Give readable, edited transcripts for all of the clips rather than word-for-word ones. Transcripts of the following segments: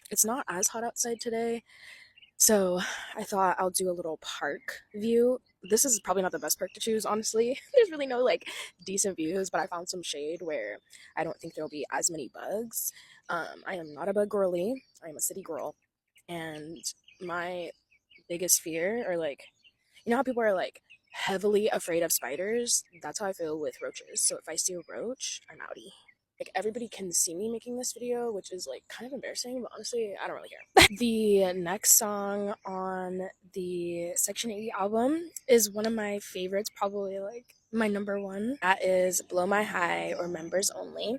It's not as hot outside today, so I thought I'll do a little park view. This is probably not the best park to choose, honestly. There's really no like decent views, but I found some shade where I don't think there'll be as many bugs. I am not a bug girly. I am a city girl, and my biggest fear, or like, you know how people are like heavily afraid of spiders? That's how I feel with roaches. So if I see a roach, I'm outie. Like everybody can see me making this video, which is like kind of embarrassing, but honestly, I don't really care. The next song on the Section 80 album is one of my favorites, probably like my number one. That is Blow My High or Members Only.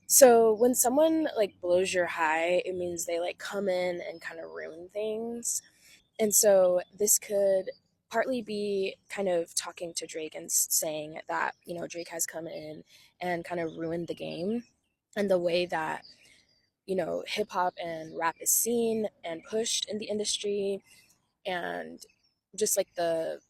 So when someone like blows your high, it means they like come in and kind of ruin things. And so this could partly be kind of talking to Drake and saying that, Drake has come in and kind of ruined the game and the way that, hip hop and rap is seen and pushed in the industry, and just like the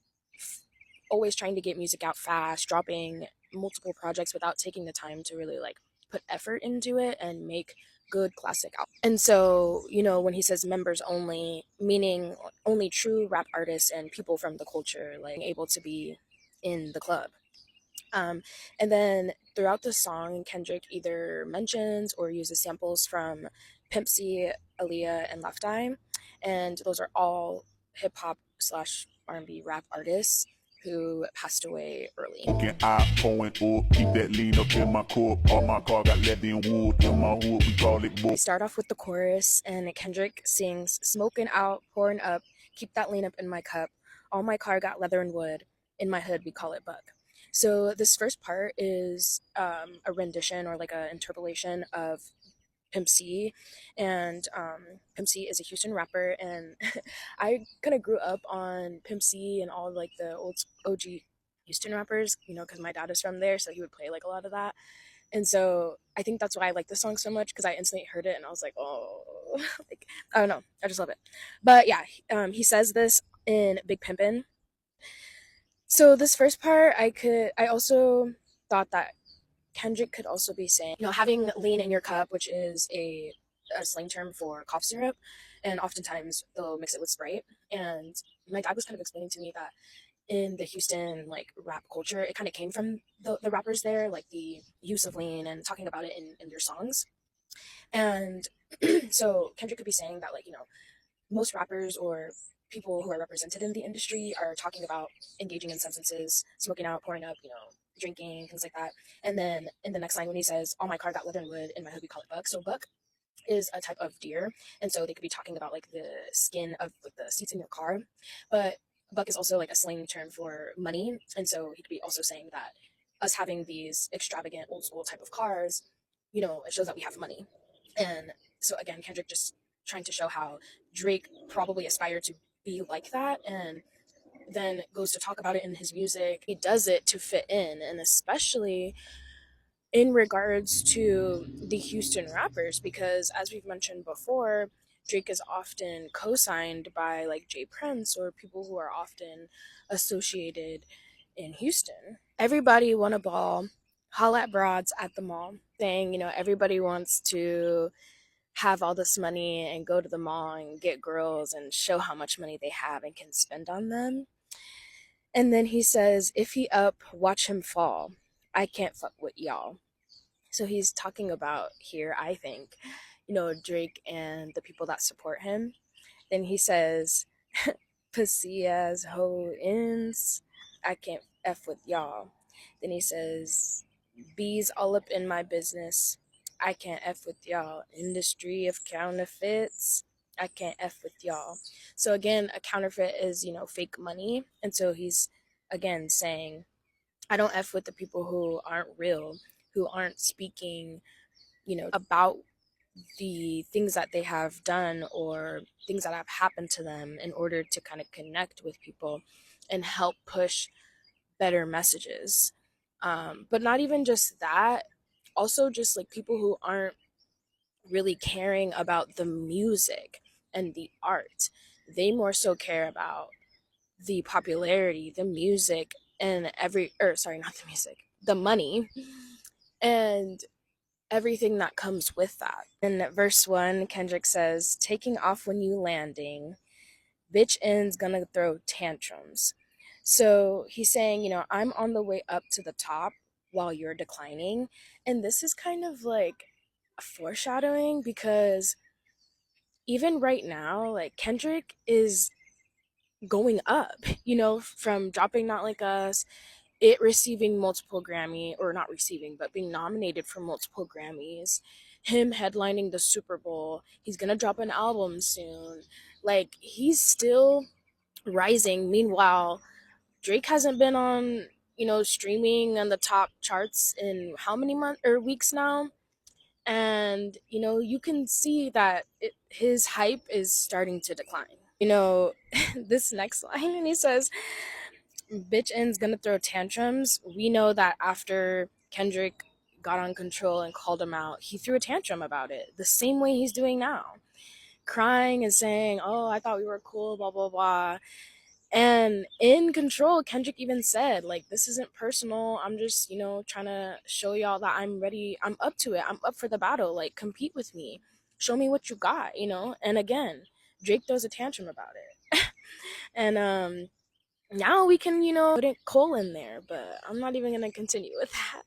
always trying to get music out fast, dropping multiple projects without taking the time to really like put effort into it and make good classic albums. And so, when he says members only, meaning only true rap artists and people from the culture like able to be in the club. Um, and then throughout the song, Kendrick either mentions or uses samples from Pimp C, Aaliyah, and Left Eye, and those are all hip hop slash R&B rap artists who passed away early. Smoking eye pouring up, keep that lean up in my cup. All my car got leather and wood, in my hood we call it We book. start off with the chorus, and Kendrick sings, "Smoking out, pouring up, keep that lean up in my cup. All my car got leather and wood. In my hood, we call it buck." So this first part is a rendition or like an interpolation of Pimp C, and Pimp C is a Houston rapper, and I kind of grew up on Pimp C and all like the old OG Houston rappers, because my dad is from there, so he would play like a lot of that. And so I think that's why I like this song so much, because I instantly heard it and I was like, oh, like I don't know, I just love it. But yeah, he says this in Big Pimpin'. So this first part, I also thought that Kendrick could also be saying, having lean in your cup, which is a slang term for cough syrup, and oftentimes they'll mix it with Sprite. And my dad was kind of explaining to me that in the Houston like rap culture, it kind of came from the rappers there, like the use of lean and talking about it in their songs. And so Kendrick could be saying that, like, most rappers or people who are represented in the industry are talking about engaging in substances, smoking out, pouring up, drinking, things like that. And then in the next line, when he says, "All my car got leather and wood, in my hood we call it buck." So buck is a type of deer, and so they could be talking about like the skin of like the seats in your car. But buck is also like a slang term for money, and so he could be also saying that us having these extravagant old school type of cars, it shows that we have money. And so again, Kendrick just trying to show how Drake probably aspired to be like that, and then goes to talk about it in his music. He does it to fit in, and especially in regards to the Houston rappers, because as we've mentioned before, Drake is often co-signed by like Jay Prince or people who are often associated in Houston. Everybody want a ball, holla at broads at the mall, saying, everybody wants to have all this money and go to the mall and get girls and show how much money they have and can spend on them. And then he says, "If he up, watch him fall. I can't fuck with y'all." So he's talking about here, I think, Drake and the people that support him. Then he says, "Pussy ass hoe ends. I can't F with y'all." Then he says, "Bees all up in my business. I can't F with y'all. Industry of counterfeits. I can't F with y'all." So again, a counterfeit is, fake money. And so he's again saying, I don't F with the people who aren't real, who aren't speaking, about the things that they have done or things that have happened to them in order to kind of connect with people and help push better messages. But not even just that, also just like people who aren't really caring about the music and the art. They more so care about the popularity, the music, and or sorry, not the music, the money. And everything that comes with that. In verse 1, Kendrick says, taking off when you landing, bitch ends gonna throw tantrums. So he's saying, I'm on the way up to the top while you're declining. And this is kind of like a foreshadowing because even right now, like Kendrick is going up, from dropping Not Like Us, it receiving multiple Grammy, or not receiving, but being nominated for multiple Grammys, him headlining the Super Bowl. He's gonna drop an album soon. Like, he's still rising. Meanwhile, Drake hasn't been on, streaming on the top charts in how many months or weeks now? And, you can see that his hype is starting to decline. This next line, and he says, bitch ends gonna throw tantrums. We know that after Kendrick got on Control and called him out, he threw a tantrum about it, the same way he's doing now, crying and saying, oh, I thought we were cool, blah, blah, blah. And in Control, Kendrick even said, like, this isn't personal. I'm just, trying to show y'all that I'm ready. I'm up to it. I'm up for the battle. Like, compete with me. Show me what you got. And again, Drake throws a tantrum about it. And now we can, put Cole in there, but I'm not even going to continue with that.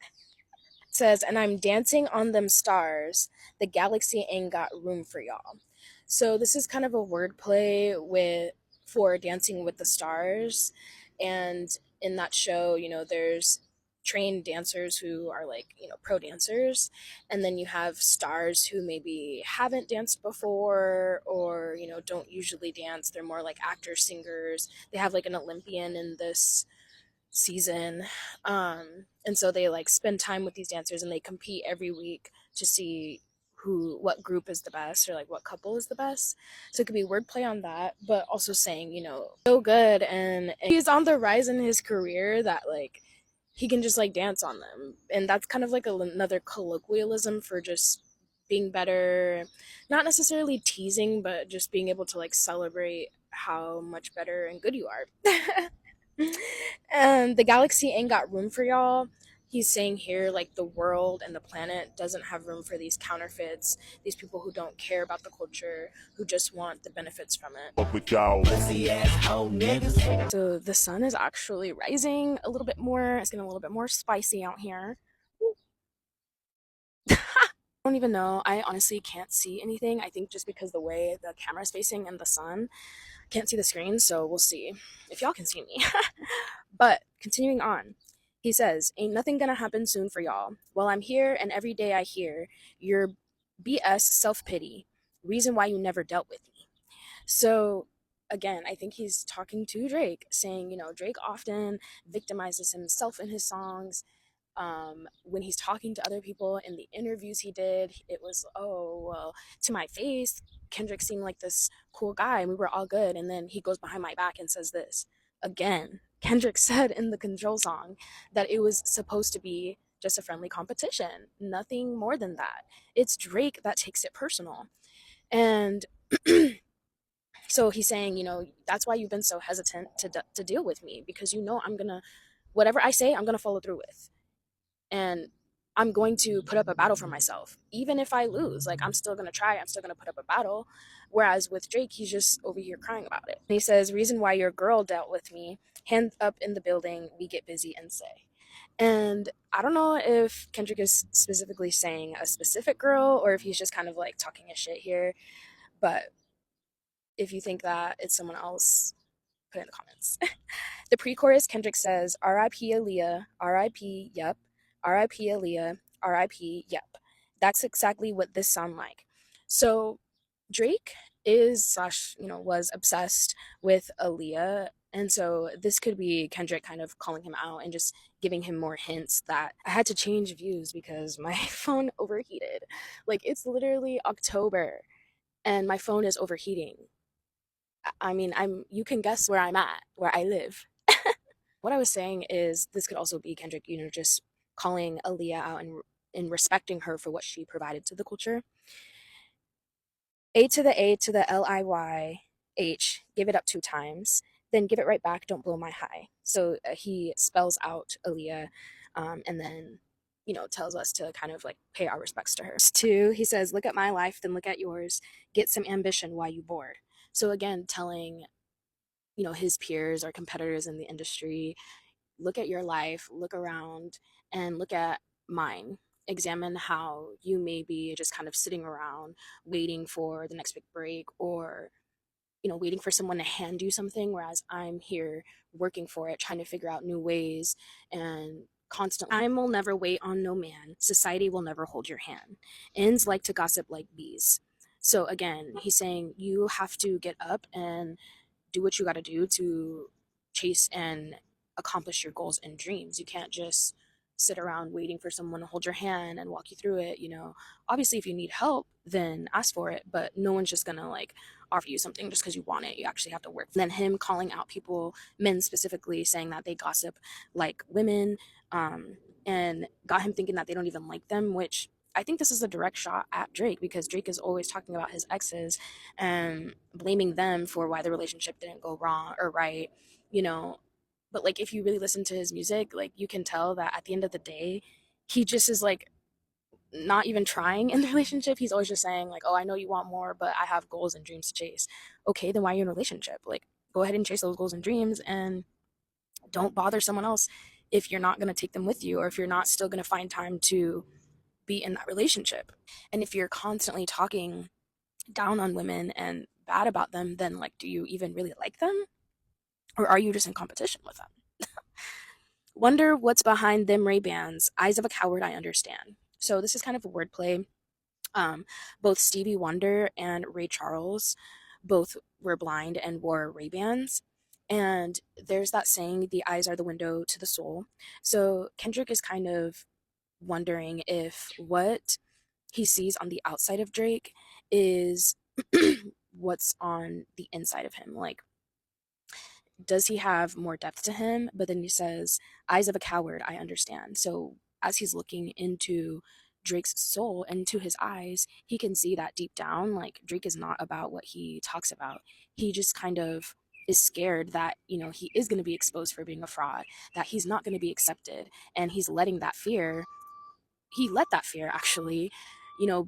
It says, and I'm dancing on them stars. The galaxy ain't got room for y'all. So this is kind of a wordplay for Dancing with the Stars. And in that show, there's trained dancers who are like, pro dancers. And then you have stars who maybe haven't danced before or, don't usually dance. They're more like actors, singers. They have like an Olympian in this season. And so they like spend time with these dancers and they compete every week to see what group is the best or like what couple is the best. So it could be wordplay on that, but also saying, so good, and he's on the rise in his career that like he can just like dance on them. And that's kind of like another colloquialism for just being better, not necessarily teasing, but just being able to like celebrate how much better and good you are. And the galaxy ain't got room for y'all. He's saying here, like, the world and the planet doesn't have room for these counterfeits, these people who don't care about the culture, who just want the benefits from it. Fuck with y'all. So the sun is actually rising a little bit more. It's getting a little bit more spicy out here. I don't even know. I honestly can't see anything. I think just because the way the camera is facing and the sun, can't see the screen, so we'll see if y'all can see me. But continuing on, he says, ain't nothing gonna happen soon for y'all. Well, I'm here, and every day I hear your BS self pity, reason why you never dealt with me. So, again, I think he's talking to Drake, saying, Drake often victimizes himself in his songs. When he's talking to other people in the interviews he did, it was, oh, well, to my face, Kendrick seemed like this cool guy and we were all good. And then he goes behind my back and says this. Again, Kendrick said in the Control song that it was supposed to be just a friendly competition, nothing more than that. It's Drake that takes it personal. And so he's saying, that's why you've been so hesitant to deal with me, because I'm going to, whatever I say, I'm going to follow through with. And I'm going to put up a battle for myself. Even if I lose, like, I'm still going to try. I'm still going to put up a battle. Whereas with Drake, he's just over here crying about it. And he says, reason why your girl dealt with me, hands up in the building, we get busy and say. And I don't know if Kendrick is specifically saying a specific girl or if he's just kind of like talking his shit here. But if you think that it's someone else, put it in the comments. The pre-chorus, Kendrick says, R.I.P. Aaliyah, R.I.P. Yep, R.I.P. Aaliyah, R.I.P. Yep. That's exactly what this sound like. So Drake was obsessed with Aaliyah. And so this could be Kendrick kind of calling him out and just giving him more hints that I had to change views because my phone overheated. Like, it's literally October and my phone is overheating. I mean, you can guess where I'm at, where I live. What I was saying is this could also be Kendrick, just calling Aaliyah out and respecting her for what she provided to the culture. A to the L-I-Y-H, give it up 2 times, then give it right back, don't blow my high. So he spells out Aaliyah, and then, tells us to kind of like pay our respects to her. Two, he says, look at my life, then look at yours. Get some ambition while you bored. So again, telling, his peers or competitors in the industry, look at your life, look around, and look at mine. Examine how you may be just kind of sitting around waiting for the next big break, or waiting for someone to hand you something, whereas I'm here working for it, trying to figure out new ways and constantly. Time will never wait on no man. Society will never hold your hand. Ends like to gossip like bees. So again, he's saying you have to get up and do what you got to do to chase and accomplish your goals and dreams. You can't just sit around waiting for someone to hold your hand and walk you through it. Obviously, if you need help, then ask for it, but no one's just gonna like offer you something just because you want it. You actually have to work. Then him calling out people, men specifically, saying that they gossip like women, and got him thinking that they don't even like them, which I think this is a direct shot at Drake, because Drake is always talking about his exes and blaming them for why the relationship didn't go wrong or right, you know. But like, if you really listen to his music, like, you can tell that at the end of the day, he just is like not even trying in the relationship. He's always just saying like, "Oh, I know you want more, but I have goals and dreams to chase." Okay, then why are you in a relationship? Like, go ahead and chase those goals and dreams, and don't bother someone else if you're not going to take them with you, or if you're not still going to find time to be in that relationship. And if you're constantly talking down on women and bad about them, then like, do you even really like them? Or are you just in competition with them? Wonder what's behind them Ray-Bans. Eyes of a coward, I understand. So this is kind of a wordplay. Both Stevie Wonder and Ray Charles both were blind and wore Ray-Bans. And there's that saying, the eyes are the window to the soul. So Kendrick is kind of wondering if what he sees on the outside of Drake is what's on the inside of him. Like, does he have more depth to him? But then he says, eyes of a coward, I understand. So as he's looking into Drake's soul, into his eyes, he can see that deep down, like, Drake is not about what he talks about. He just kind of is scared that, he is going to be exposed for being a fraud, that he's not going to be accepted. And he's letting that fear, he let that fear actually, you know,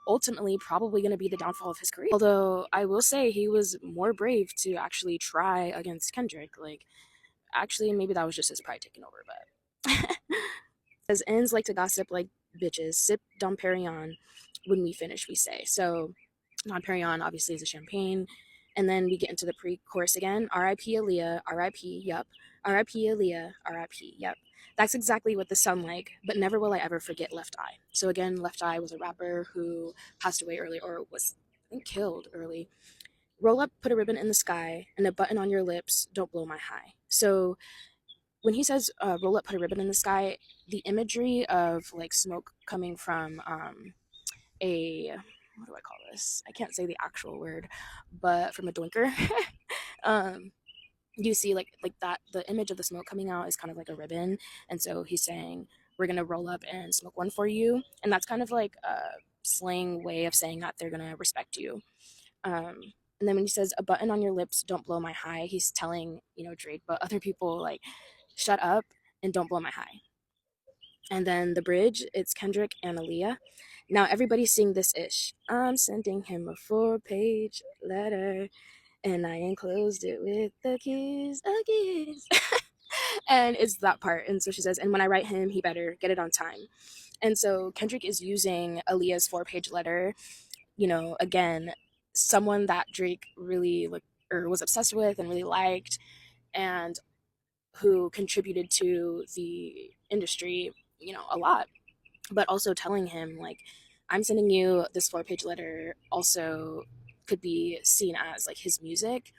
ultimately probably going to be the downfall of his career. Although I will say he was more brave to actually try against Kendrick. Like, actually, maybe that was just his pride taking over, but. As ends like to gossip like bitches, sip Dom Perignon when we finish, we say. So, Dom Perignon obviously is a champagne. And then we get into the pre chorus again. R.I.P. Aaliyah, R.I.P. Yup. R.I.P. Aaliyah, R.I.P. Yup. That's exactly what this sound like, but never will I ever forget Left Eye. So again, Left Eye was a rapper who passed away early, or was, I think, killed early. Roll up, put a ribbon in the sky, and a button on your lips, don't blow my high. So when he says roll up, put a ribbon in the sky, the imagery of like smoke coming from a, what do I call this? I can't say the actual word, but from a doinker. um, you see like that, the image of the smoke coming out is kind of like a ribbon. And so he's saying, we're gonna roll up and smoke one for you. And that's kind of like a slang way of saying that they're gonna respect you. And then when he says a button on your lips, don't blow my high, he's telling, Drake, but other people, like, shut up and don't blow my high. And then the bridge, it's Kendrick and Aaliyah. Now everybody's seeing this ish. I'm sending him a 4-page letter, and I enclosed it with the kiss, a kiss. And it's that part. And so she says, and when I write him, he better get it on time. And so Kendrick is using Aaliyah's 4-page letter, again, someone that Drake really was obsessed with and really liked, and who contributed to the industry, a lot. But also telling him, like, I'm sending you this 4-page letter also could be seen as like his music.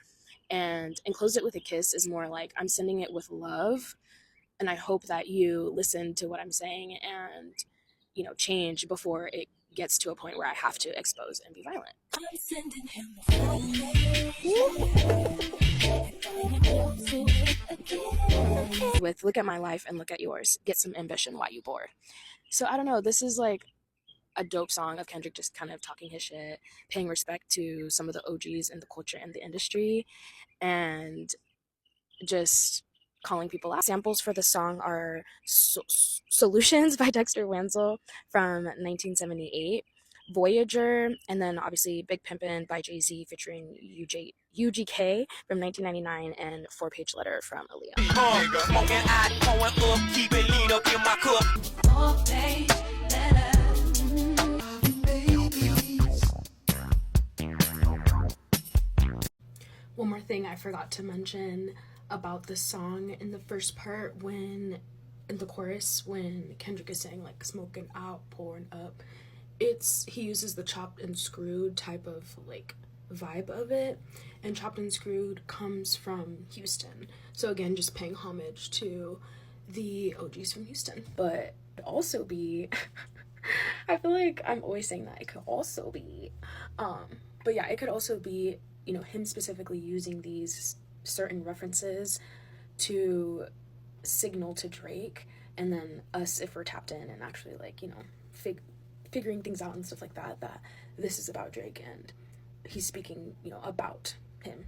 And enclose it with a kiss is more like, I'm sending it with love, and I hope that you listen to what I'm saying and, change before it gets to a point where I have to expose and be violent. I'm sending him with look at my life and look at yours, get some ambition while you bore. So I don't know, this is like a dope song of Kendrick just kind of talking his shit, paying respect to some of the OGs in the culture and the industry, and just calling people out. Samples for the song are Solutions by Dexter Wansel from 1978, Voyager, and then obviously Big Pimpin' by Jay-Z featuring UGK from 1999, and Four-Page Letter from Aaliyah. One more thing I forgot to mention about the song in the first part, when in the chorus, when Kendrick is saying like smoking out, pouring up, he uses the chopped and screwed type of like vibe of it, and chopped and screwed comes from Houston. So again, just paying homage to the OGs from Houston. But also be I feel like I'm always saying that it could also be but yeah, it could also be, you know, him specifically using these certain references to signal to Drake, and then us, if we're tapped in and actually like, you know, figuring things out and stuff like that, that this is about Drake and he's speaking, you know, about him.